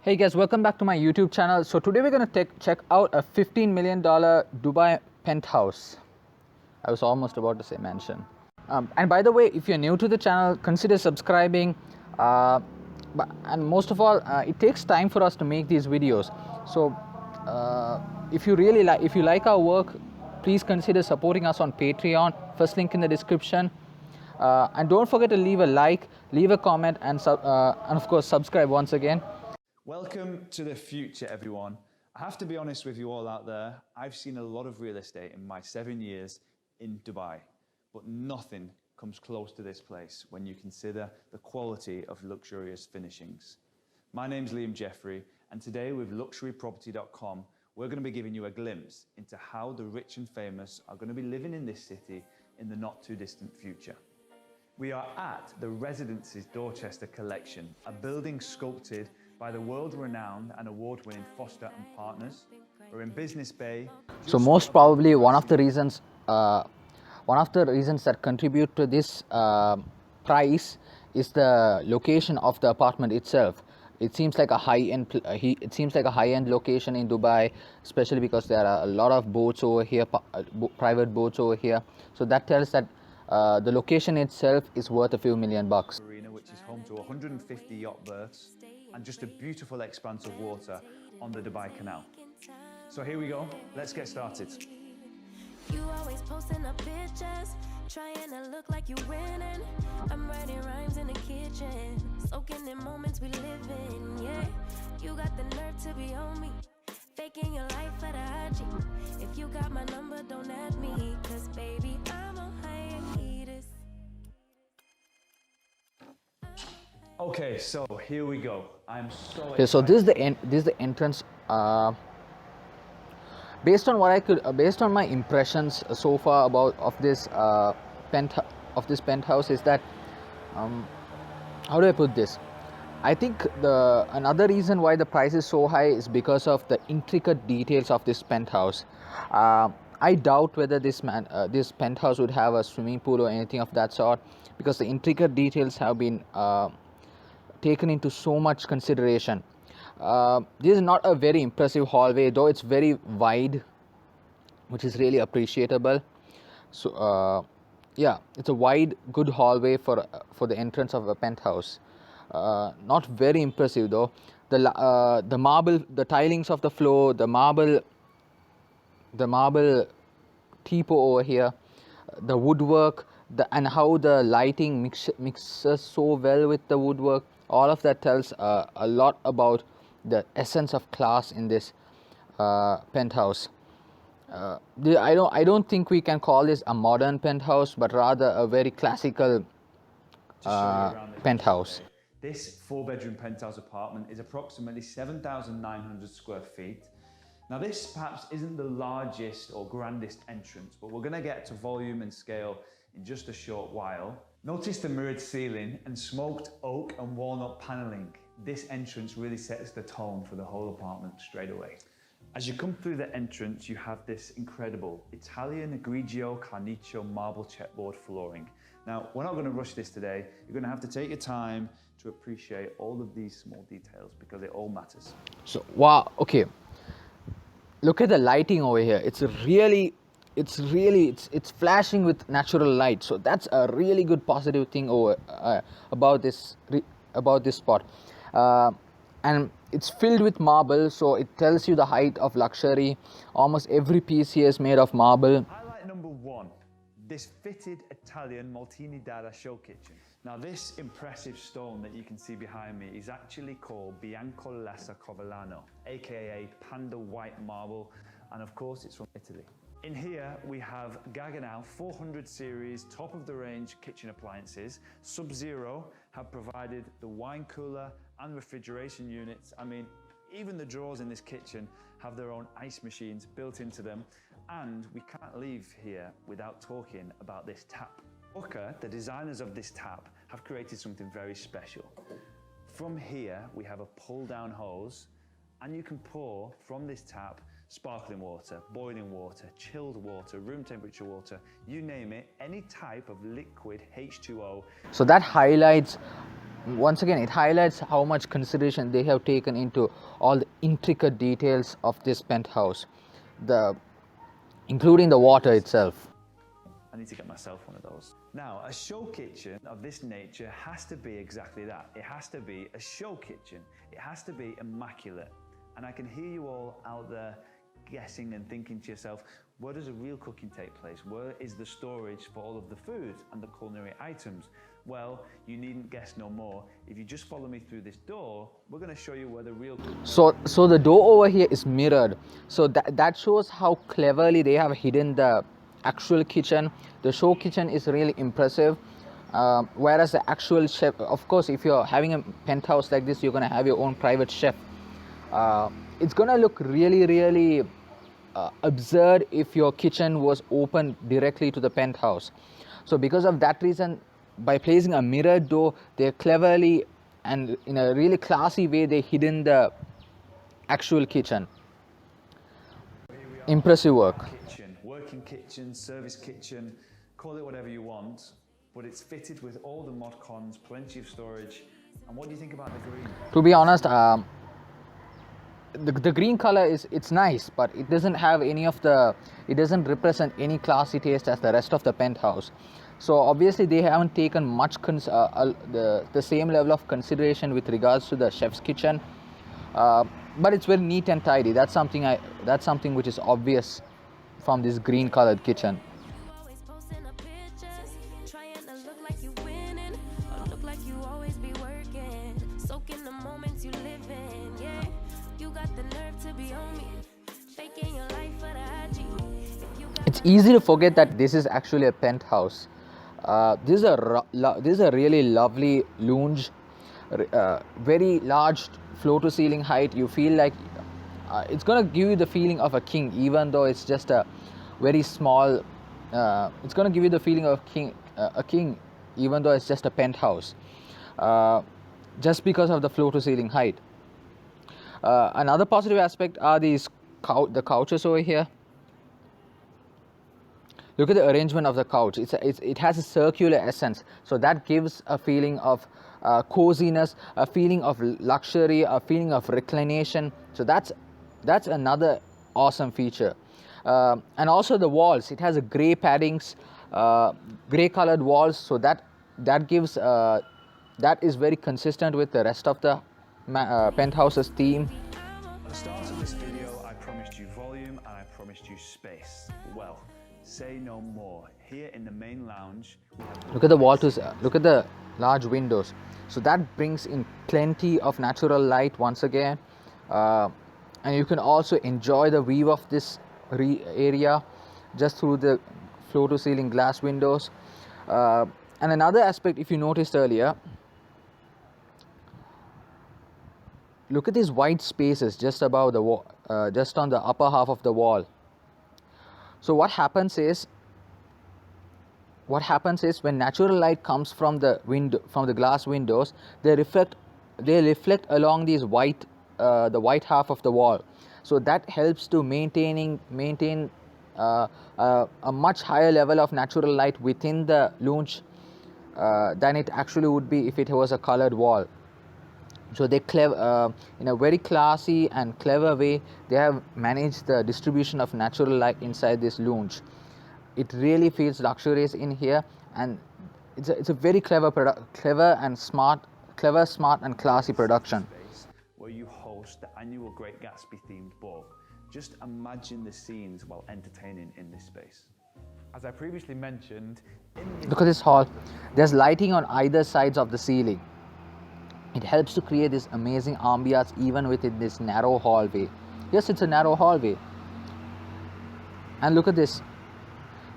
Hey guys, welcome back to my YouTube channel. So today we're going to check out a $15 million Dubai penthouse. I was almost about to say mansion. And by the way, if you're new to the channel, consider subscribing. And most of all, it takes time for us to make these videos. So if you like our work, please consider supporting us on Patreon. First link in the description. And don't forget to leave a like, leave a comment, and of course subscribe once again. Welcome to the future, everyone. I have to be honest with you all out there. I've seen a lot of real estate in my 7 years in Dubai, but nothing comes close to this place when you consider the quality of luxurious finishings. My name's Liam Jeffrey, and today with luxuryproperty.com, we're going to be giving you a glimpse into how the rich and famous are going to be living in this city in the not too distant future. We are at the Residences Dorchester collection, a building sculpted by the world-renowned and award-winning Foster and Partners. We're in Business Bay. So most probably one of the reasons that contribute to this price is the location of the apartment itself. It seems like a high-end location in Dubai, especially because there are a lot of boats over here, private boats over here. So that tells that the location itself is worth a few $1 million. Marina, which is home to 150 yacht berths and just a beautiful expanse of water on the Dubai Canal. So here we go. Let's get started. You always posting up pictures, trying to look like you winning. I'm writing rhymes in the kitchen, soaking in moments we live in. Yeah, you got the nerve to be on me, faking your life for the IG. If you got my number, don't add me, cause baby, I'm on hiatus. Okay, so here we go. I'm so excited. Okay, so this is the entrance. Based on my impressions so far of this penthouse is that, how do I put this? I think another reason why the price is so high is because of the intricate details of this penthouse. I doubt whether this penthouse would have a swimming pool or anything of that sort, because the intricate details have been taken into so much consideration. This is not a very impressive hallway, though it's very wide, which is really appreciable. So yeah, it's a wide, good hallway for the entrance of a penthouse. Not very impressive though. The marble, the tilings of the floor, the marble tipo over here, the woodwork, and how the lighting mixes so well with the woodwork. All of that tells a lot about the essence of class in this penthouse. I don't think we can call this a modern penthouse, but rather a very classical penthouse. This 4-bedroom penthouse apartment is approximately 7,900 square feet. Now this perhaps isn't the largest or grandest entrance, but we're going to get to volume and scale in just a short while. Notice the mirrored ceiling and smoked oak and walnut paneling. This entrance really sets the tone for the whole apartment straight away. As you come through the entrance, you have this incredible Italian Grigio Carniccio marble chipboard flooring. Now, we're not going to rush this today. You're going to have to take your time to appreciate all of these small details because it all matters. So, wow, okay. Look at the lighting over here. It's flashing with natural light. So that's a really good positive thing about this spot. And it's filled with marble, so it tells you the height of luxury. Almost every piece here is made of marble. Highlight number 1, this fitted Italian Maltini Dada show kitchen. Now this impressive stone that you can see behind me is actually called Biancolessa Covellano, aka Panda White Marble, and of course it's from Italy. In here we have Gaggenau 400 series top of the range kitchen appliances. Sub-Zero have provided the wine cooler and refrigeration units. I mean, even the drawers in this kitchen have their own ice machines built into them. And we can't leave here without talking about this tap. Booker, the designers of this tap, have created something very special. From here we have a pull down hose, and you can pour from this tap sparkling water, boiling water, chilled water, room temperature water, you name it, any type of liquid H2O. So that highlights once again, it highlights how much consideration they have taken into all the intricate details of this penthouse, the including the water itself. I need to get myself one of those. Now, a show kitchen of this nature has to be exactly that. It has to be a show kitchen. It has to be immaculate. And I can hear you all out there guessing and thinking to yourself, where does a real cooking take place? Where is the storage for all of the food and the culinary items? Well, you needn't guess no more. If you just follow me through this door, we're going to show you where the real... So the door over here is mirrored. So that shows how cleverly they have hidden the actual kitchen. The show kitchen is really impressive. Whereas the actual chef, of course, if you're having a penthouse like this, you're going to have your own private chef. It's going to look really absurd if your kitchen was open directly to the penthouse. So because of that reason, by placing a mirrored door, they're cleverly and in a really classy way they hidden the actual kitchen. Impressive work. Kitchen, working kitchen, service kitchen, call it whatever you want, but it's fitted with all the mod cons, plenty of storage. And what do you think about the green? To be honest, the green color it's nice, but it doesn't have any of the, it doesn't represent any classy taste as the rest of the penthouse. So obviously they haven't taken much the same level of consideration with regards to the chef's kitchen, but it's very neat and tidy. That's something which is obvious from this green colored kitchen. You always posting up pictures, trying to look like you winning, or look like you always be working, soaking the moments you live in. Yeah, you got the nerve to be on me, faking your life for the IG. If you got It's easy to forget that this is actually a penthouse. This is a really lovely lounge, very large floor to ceiling height. You feel like it's gonna give you the feeling of a king, even though it's just a very small. It's gonna give you the feeling of a king, even though it's just a penthouse, just because of the floor to ceiling height. Another positive aspect are these the couches over here. Look at the arrangement of the couch. It has a circular essence, so that gives a feeling of coziness, a feeling of luxury, a feeling of reclination. So that's another awesome feature. And also the walls. It has a grey paddings, grey colored walls. So that gives that is very consistent with the rest of the penthouse's theme. At the start of this video, I promised you volume and I promised you space. Well, say no more. Here in the main lounge, we have Look at the look at the large windows. So that brings in plenty of natural light once again, and you can also enjoy the view of this area just through the floor to ceiling glass windows. And another aspect, if you noticed earlier, look at these white spaces just above the wall, just on the upper half of the wall. So what happens is when natural light comes from the glass windows, they reflect along these the white half of the wall. So that helps to maintain a much higher level of natural light within the lounge than it actually would be if it was a colored wall. So they in a very classy and clever way, they have managed the distribution of natural light inside this lounge. It really feels luxurious in here, and it's a very clever, smart and classy production. space where you host the annual Great Gatsby themed ball. Just imagine the scenes while entertaining in this space. As I previously mentioned, Look at this hall. There's lighting on either sides of the ceiling. It helps to create this amazing ambiance even within this narrow hallway. Yes, it's a narrow hallway. And look at this.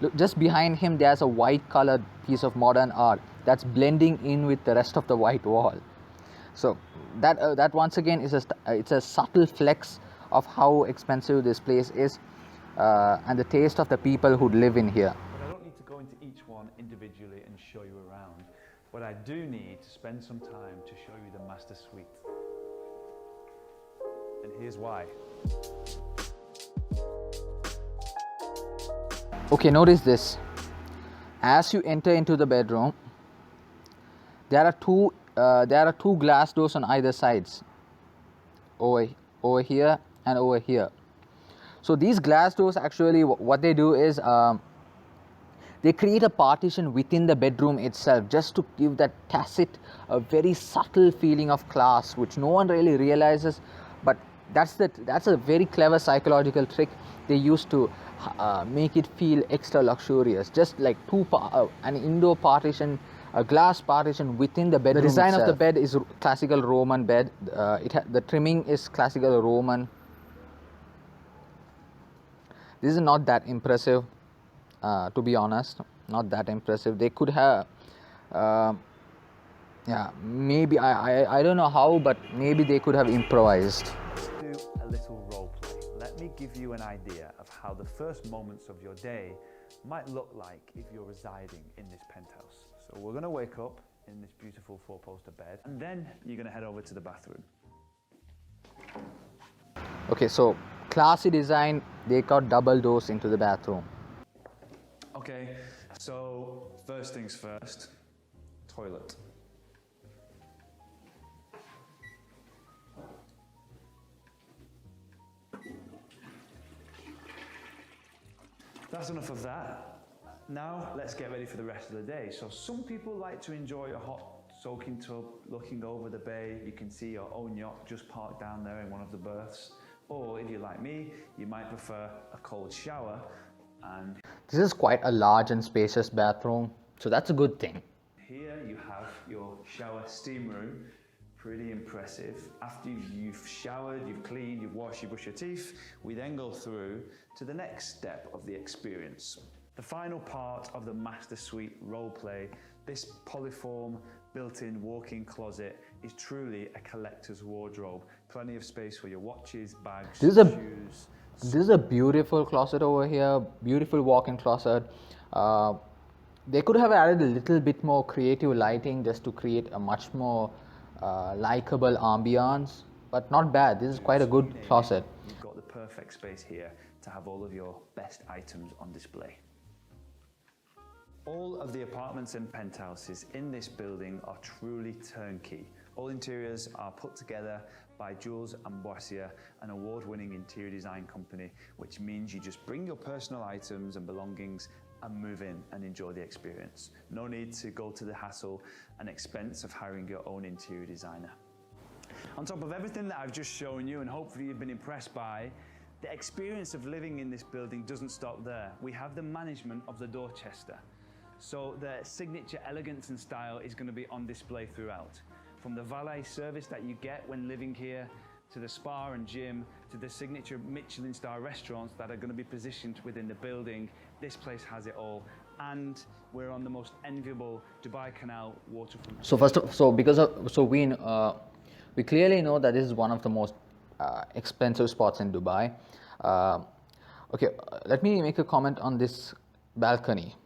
Look, just behind him there's a white colored piece of modern art that's blending in with the rest of the white wall. So that once again is it's a subtle flex of how expensive this place is, and the taste of the people who live in here. but I don't need to go into each one individually and show you around. But I do need to spend some time to show you the master suite. And here's why. Okay, notice this. As you enter into the bedroom, there are two there are two glass doors on either sides, over here and over here. So these glass doors actually, what they do is they create a partition within the bedroom itself, just to give that tacit, a very subtle feeling of class, which no one really realizes. But that's a very clever psychological trick they use to make it feel extra luxurious. Just like an indoor partition, a glass partition within the bedroom. The design itself of the bed is classical Roman bed. The trimming is classical Roman. This is not that impressive. To be honest, not that impressive. They could have, yeah, maybe I don't know how, but maybe they could have improvised. Do a little role play. Let me give you an idea of how the first moments of your day might look like if you're residing in this penthouse. So we're going to wake up in this beautiful four-poster bed, and then you're going to head over to the bathroom. Okay, so classy design. They got double doors into the bathroom. Okay, so first things first, toilet. That's enough of that. Now let's get ready for the rest of the day. So some people like to enjoy a hot soaking tub looking over the bay. You can see your own yacht just parked down there in one of the berths. Or if you're like me, you might prefer a cold shower. And this is quite a large and spacious bathroom, so that's a good thing. Here you have your shower steam room. Pretty impressive. After you've showered, you've cleaned, you've washed, you brush your teeth, we then go through to the next step of the experience. The final part of the master suite role play. This polyform built-in walk-in closet is truly a collector's wardrobe. Plenty of space for your watches, bags, shoes. This is a beautiful closet over here, beautiful walk-in closet. They could have added a little bit more creative lighting just to create a much more likable ambiance, but not bad. This is quite a good closet. You've got the perfect space here to have all of your best items on display. All of the apartments and penthouses in this building are truly turnkey. All interiors are put together by Jules and Boissier, an award-winning interior design company, which means you just bring your personal items and belongings and move in and enjoy the experience. No need to go to the hassle and expense of hiring your own interior designer. On top of everything that I've just shown you, and hopefully you've been impressed by, the experience of living in this building doesn't stop there. We have the management of the Dorchester. So the signature elegance and style is going to be on display throughout. From the valet service that you get when living here, to the spa and gym, to the signature Michelin Star restaurants that are going to be positioned within the building, this place has it all. And we're on the most enviable Dubai Canal waterfront. We clearly know that this is one of the most expensive spots in Dubai. Let me make a comment on this balcony.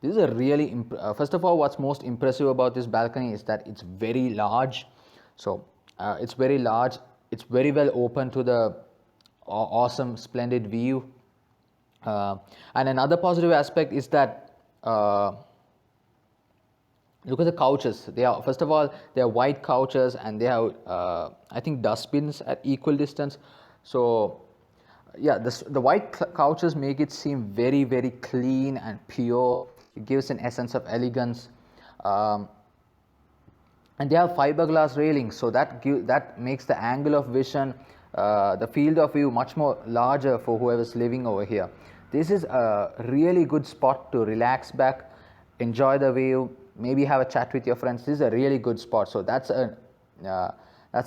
This is a really, first of all, what's most impressive about this balcony is that it's very large. So it's very large, it's very well open to the awesome, splendid view. And another positive aspect is that, look at the couches. First of all, they are white couches, and they have, I think, dustbins at equal distance. So yeah, the white couches make it seem very, very clean and pure. It gives an essence of elegance, and they have fiberglass railings, so that makes the angle of vision, the field of view, much more larger for whoever's living over here. This is a really good spot to relax back, enjoy the view, maybe have a chat with your friends. This is a really good spot, so that's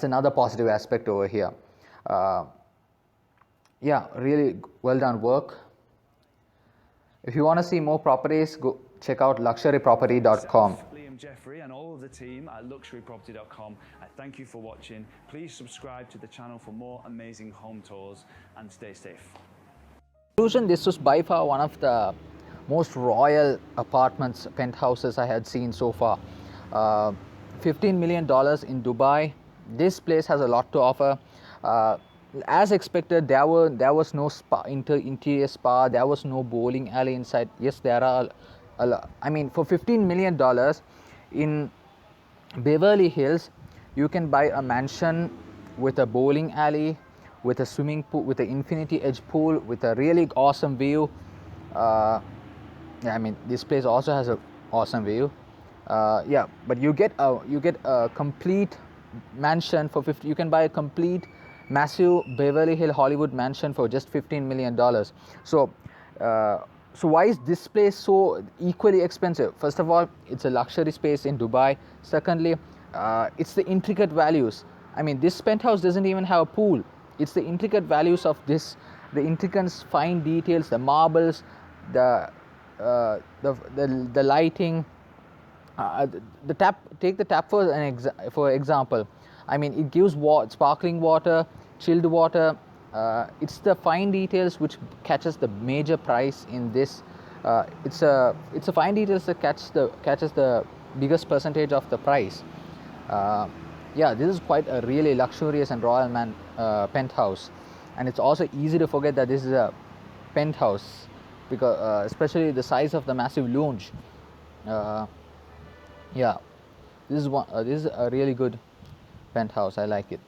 another positive aspect over here. Yeah, really well done work. If you want to see more properties, go check out luxuryproperty.com. Liam Jeffrey and all of the team at luxuryproperty.com. I thank you for watching. Please subscribe to the channel for more amazing home tours, and stay safe. In conclusion, this was by far one of the most royal apartments, penthouses I had seen so far. $15 million in Dubai. This place has a lot to offer. As expected, there was no spa, interior spa. There was no bowling alley inside. Yes, there are. I mean, for $15 million Beverly Hills, you can buy a mansion with a bowling alley, with a swimming pool, with an infinity edge pool, with a really awesome view. Uh, yeah, I mean, this place also has a awesome view. Yeah, but you get a complete mansion for 50. You can buy a complete massive Beverly Hill Hollywood mansion for just $15 million. So uh, so why is this place so equally expensive? First of all, it's a luxury space in Dubai. Secondly, it's the intricate values. I mean, this penthouse doesn't even have a pool. It's the intricate values of this, the intricate fine details, the marbles, the the lighting. The tap, take the tap for for example. I mean, it gives sparkling water, chilled water. It's the fine details which catches the major price in this. It's a fine details that catches the biggest percentage of the price. uh, yeah, this is quite a really luxurious and royal penthouse, and it's also easy to forget that this is a penthouse, because especially the size of the massive lounge. uh, yeah, this is a really good penthouse. I like it.